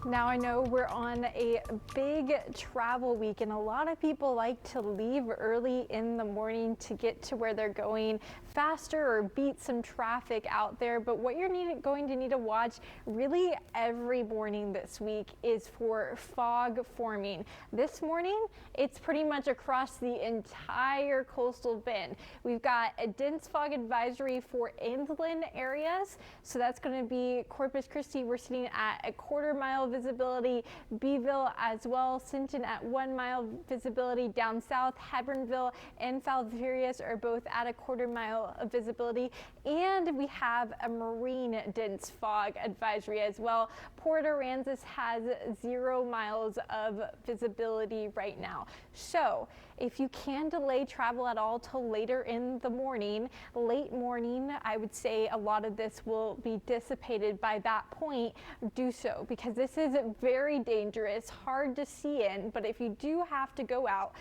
Now I know we're on a big travel week and a lot of people like to leave early in the morning to get to where they're going faster or beat some traffic out there. But what you're going to need to watch really every morning this week is for fog forming. This morning, it's pretty much across the entire coastal bend. We've got a dense fog advisory for inland areas. So that's going to be Corpus Christi. We're sitting at a quarter-mile visibility, Beeville as well, Sinton at 1 mile visibility. Down south, Hebronville and Falfurrias are both at a quarter-mile of visibility, and we have a marine dense fog advisory as well. Port Aransas has 0 miles of visibility right now. So if you can delay travel at all till later in the morning, late morning, I would say a lot of this will be dissipated by that point. Do so, because this is very dangerous, hard to see in, but if you do have to go out,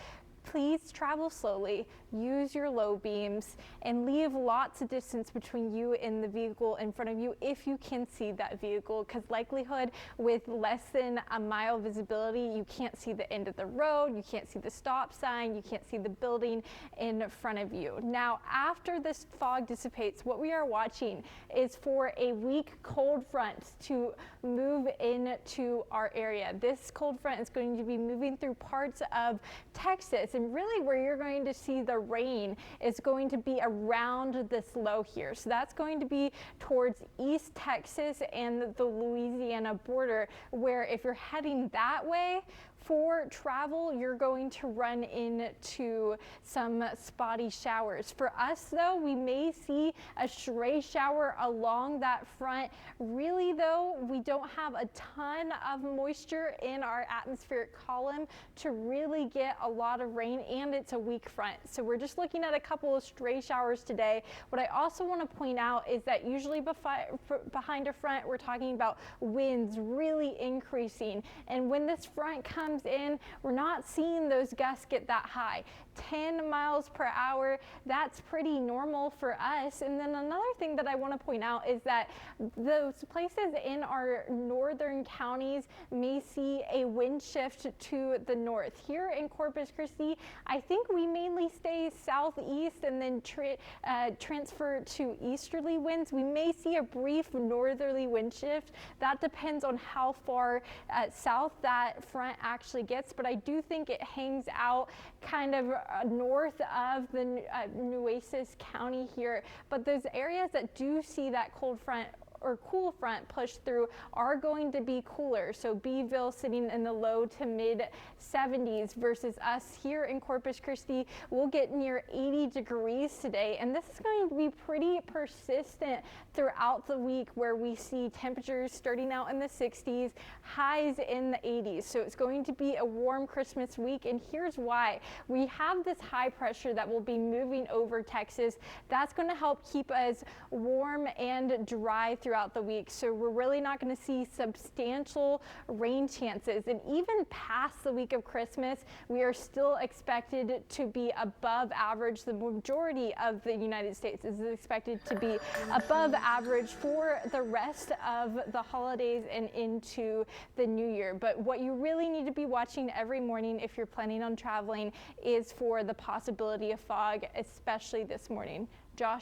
please travel slowly, use your low beams, and leave lots of distance between you and the vehicle in front of you if you can see that vehicle, because likelihood with less than a mile visibility, you can't see the end of the road, you can't see the stop sign, you can't see the building in front of you. Now, after this fog dissipates, what we are watching is for a weak cold front to move into our area. This cold front is going to be moving through parts of Texas, and really where you're going to see the rain is going to be around this low here. So that's going to be towards East Texas and the Louisiana border, where if you're heading that way for travel, you're going to run into some spotty showers. For us though, we may see a stray shower along that front. Really though, we don't have a ton of moisture in our atmospheric column to really get a lot of rain, and it's a weak front. So we're just looking at a couple of stray showers today. What I also want to point out is that usually behind a front, we're talking about winds really increasing. And when this front comes in, we're not seeing those gusts get that high. 10 miles per hour, that's pretty normal for us. And then another thing that I want to point out is that those places in our northern counties may see a wind shift to the north. Here in Corpus Christi, I think we mainly stay southeast and then transfer to easterly winds. We may see a brief northerly wind shift. That depends on how far south that front actually gets, but I do think it hangs out kind of north of the Nueces County here. But those areas that do see that cold front or cool front push through are going to be cooler. So Beeville sitting in the low to mid 70s versus us here in Corpus Christi, we'll get near 80 degrees today. And this is going to be pretty persistent throughout the week, where we see temperatures starting out in the 60s, highs in the 80s. So it's going to be a warm Christmas week. And here's why. We have this high pressure that will be moving over Texas. That's going to help keep us warm and dry throughout the week. So we're really not going to see substantial rain chances. And even past the week of Christmas, we are still expected to be above average. The majority of the United States is expected to be above average for the rest of the holidays and into the new year. But what you really need to be watching every morning if you're planning on traveling is for the possibility of fog, especially this morning. Josh?